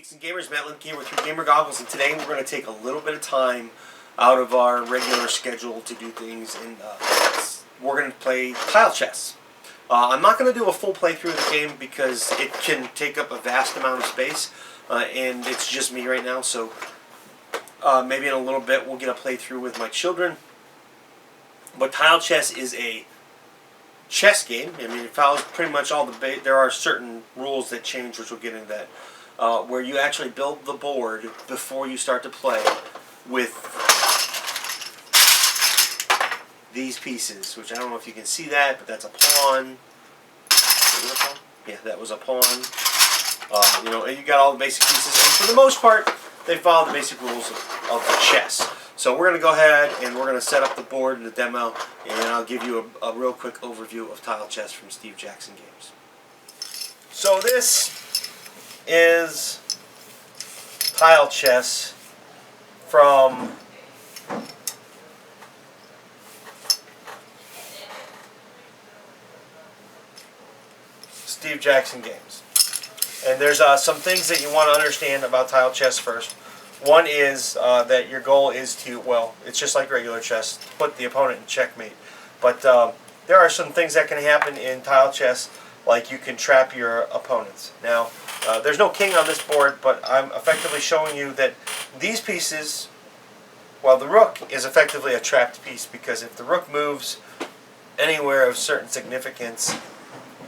Geeks and Gamers, Matt Limke here with your gamer goggles, and today we're going to take a little bit of time out of our regular schedule to do things, and we're going to play tile chess. I'm not going to do a full playthrough of the game because it can take up a vast amount of space, and it's just me right now, so maybe in a little bit we'll get a playthrough with my children. But tile chess is a chess game. I mean, it follows pretty much all the there are certain rules that change, which we'll get into that, where you actually build the board before you start to play with these pieces, which I don't know if you can see that, but that's a pawn. Was it a pawn? Yeah, that was a pawn. You know, you got all the basic pieces, and for the most part, they follow the basic rules of the chess. So we're going to go ahead and we're going to set up the board in the demo, and I'll give you a real quick overview of tile chess from Steve Jackson Games. So this is tile chess from Steve Jackson Games. And there's some things that you want to understand about tile chess first. One is that your goal is to, well, it's just like regular chess, put the opponent in checkmate. But there are some things that can happen in tile chess, like you can trap your opponents. Now, there's no king on this board, but I'm effectively showing you that these pieces, well, the rook is effectively a trapped piece, because if the rook moves anywhere of certain significance,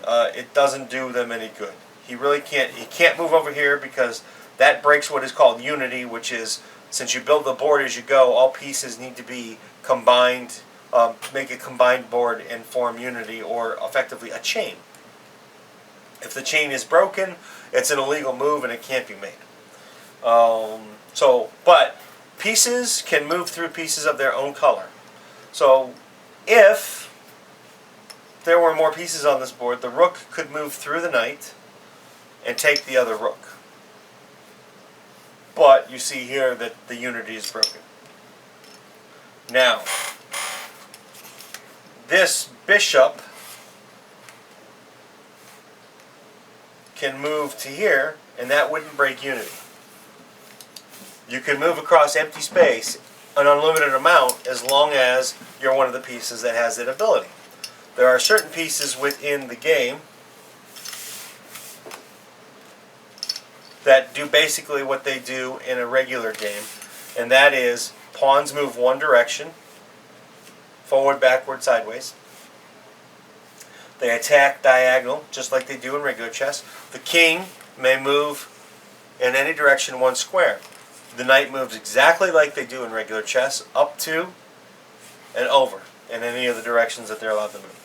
it doesn't do them any good. He can't move over here because that breaks what is called unity, which is, since you build the board as you go, all pieces need to be combined, make a combined board and form unity, or effectively a chain. If the chain is broken, it's an illegal move and it can't be made. But pieces can move through pieces of their own color. So if there were more pieces on this board, the rook could move through the knight and take the other rook. But you see here that the unity is broken. Now, this bishop can move to here, and that wouldn't break unity. You can move across empty space an unlimited amount as long as you're one of the pieces that has that ability. There are certain pieces within the game that do basically what they do in a regular game, and that is pawns move one direction, forward, backward, sideways. They attack diagonal, just like they do in regular chess. The king may move in any direction one square. The knight moves exactly like they do in regular chess, up to and over in any of the directions that they're allowed to move.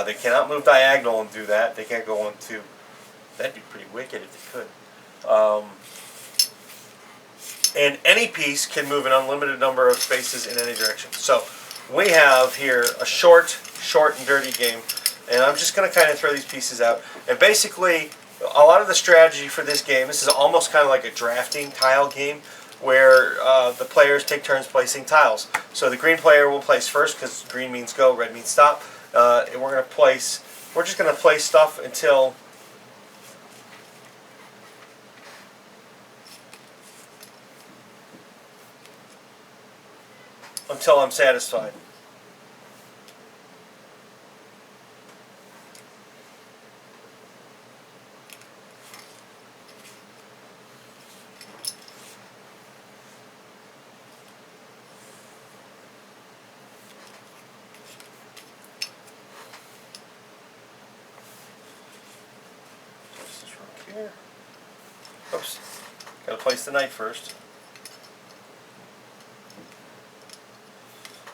They cannot move diagonal and do that. They can't go on to... That'd be pretty wicked if they could. And any piece can move an unlimited number of spaces in any direction. So we have here a short and dirty game, and I'm just going to kind of throw these pieces out. And basically, a lot of the strategy for this game, this is almost kind of like a drafting tile game, where the players take turns placing tiles. So the green player will place first, because green means go, red means stop. And we're just going to place stuff until I'm satisfied. Here. Oops. Gotta place the knight first.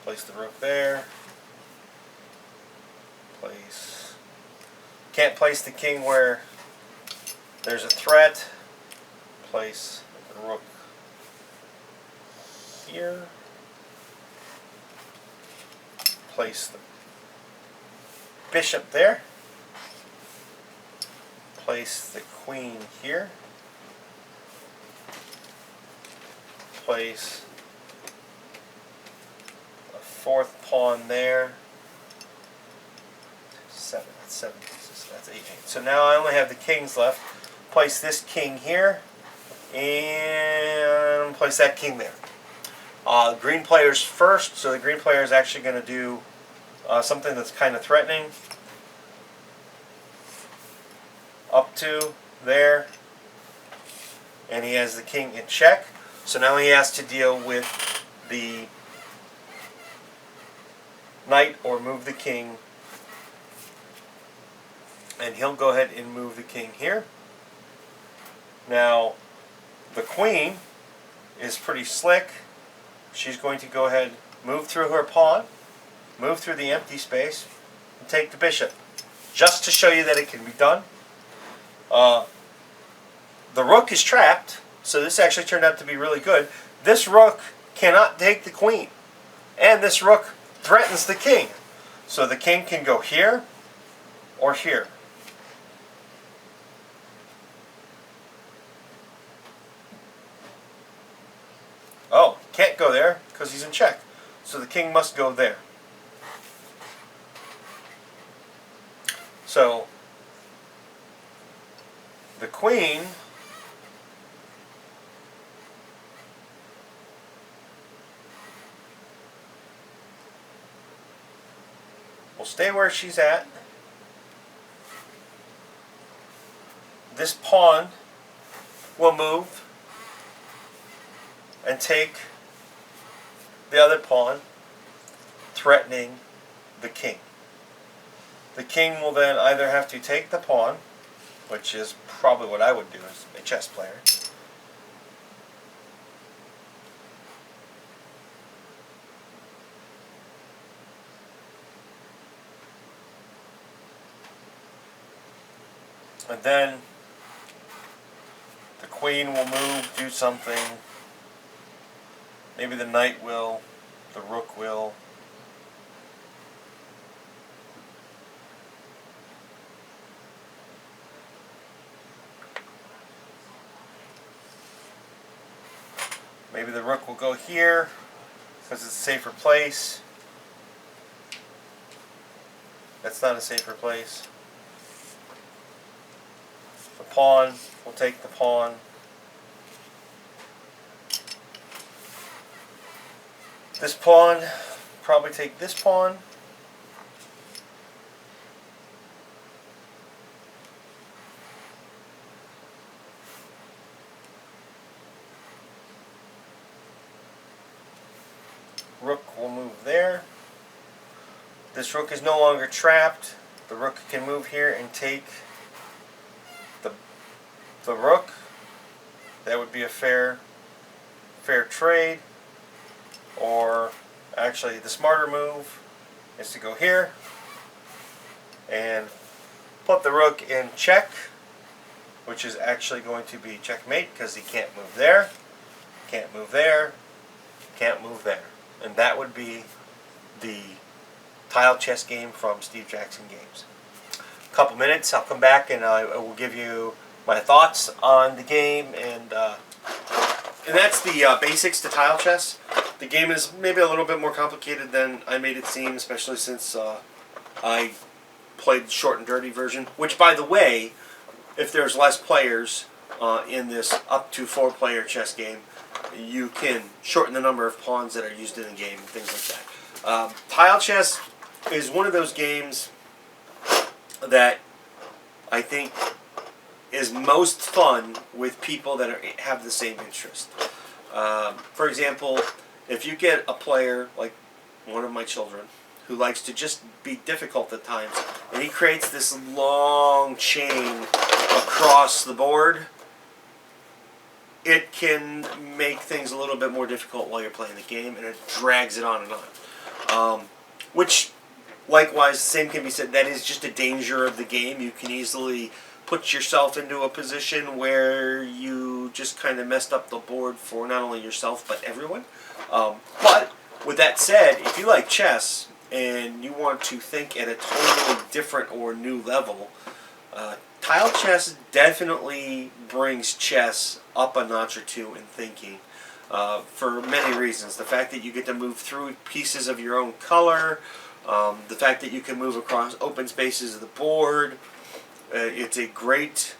Place the rook there. Place. Can't place the king where there's a threat. Place the rook here. Place the bishop there. Place the queen here. Place a fourth pawn there. 7. That's 7 pieces. That's 8. So now I only have the kings left. Place this king here. And place that king there. Green player's first, so the green player is actually going to do something that's kind of threatening. Up to there. And he has the king in check. So now he has to deal with the knight or move the king. And he'll go ahead and move the king here. Now, the queen is pretty slick. She's going to go ahead, move through her pawn, move through the empty space, and take the bishop. Just to show you that it can be done. The rook is trapped, so this actually turned out to be really good. This rook cannot take the queen, and this rook threatens the king. So the king can go here or here. Oh, can't go there because he's in check. So the king must go there. So the queen will stay where she's at. This pawn will move and take the other pawn, threatening the king. The king will then either have to take the pawn, which is probably what I would do as a chess player, and then the queen will move, do something. Maybe the knight will, the rook will. Maybe the rook will go here because it's a safer place. That's not a safer place. The pawn will take the pawn. This pawn, probably take this pawn. Rook will move there. This rook is no longer trapped. The rook can move here and take the rook. That would be a fair trade. Or actually the smarter move is to go here and put the rook in check, which is actually going to be checkmate because he can't move there, can't move there, can't move there. And that would be the tile chess game from Steve Jackson Games. A couple minutes, I'll come back and I will give you my thoughts on the game, and that's the basics to tile chess. The game is maybe a little bit more complicated than I made it seem, especially since I played the short and dirty version, which, by the way, if there's less players in this up to 4-player chess game, you can shorten the number of pawns that are used in the game and things like that. Tile chess is one of those games that I think is most fun with people that have the same interest. For example, if you get a player like one of my children who likes to just be difficult at times, and he creates this long chain across the board, it can make things a little bit more difficult while you're playing the game, and it drags it on and on. Which, likewise, the same can be said, that is just a danger of the game. You can easily put yourself into a position where you just kind of messed up the board for not only yourself, but everyone. But, with that said, if you like chess, and you want to think at a totally different or new level, tile chess definitely brings chess up a notch or two in thinking, for many reasons. The fact that you get to move through pieces of your own color, the fact that you can move across open spaces of the board. It's a great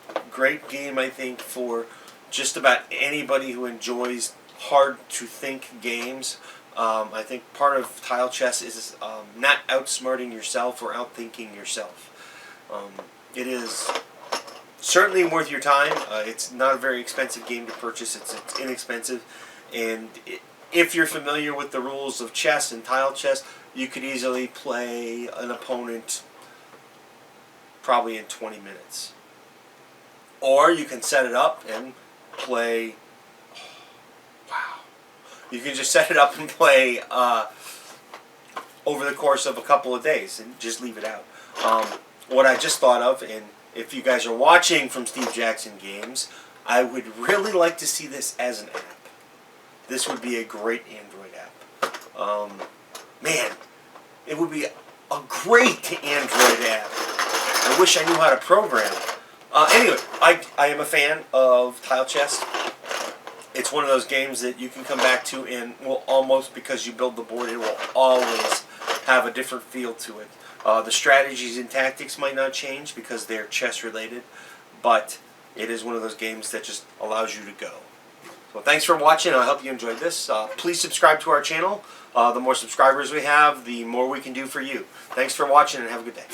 game, I think, for just about anybody who enjoys hard-to-think games. I think part of tile chess is not outsmarting yourself or outthinking yourself. It is certainly worth your time. It's not a very expensive game to purchase. It's inexpensive. And if you're familiar with the rules of chess and tile chess, you could easily play an opponent probably in 20 minutes. Or you can set it up and play... Wow. You can just set it up and play over the course of a couple of days and just leave it out. What I just thought of, and if you guys are watching from Steve Jackson Games, I would really like to see this as an app. This would be a great Android app. Man, it would be a great Android app. I wish I knew how to program. Anyway, I am a fan of tile chess. It's one of those games that you can come back to and will almost, because you build the board, it will always have a different feel to it. The strategies and tactics might not change because they're chess related, but it is one of those games that just allows you to go. So thanks for watching. I hope you enjoyed this. Please subscribe to our channel. The more subscribers we have, the more we can do for you. Thanks for watching and have a good day.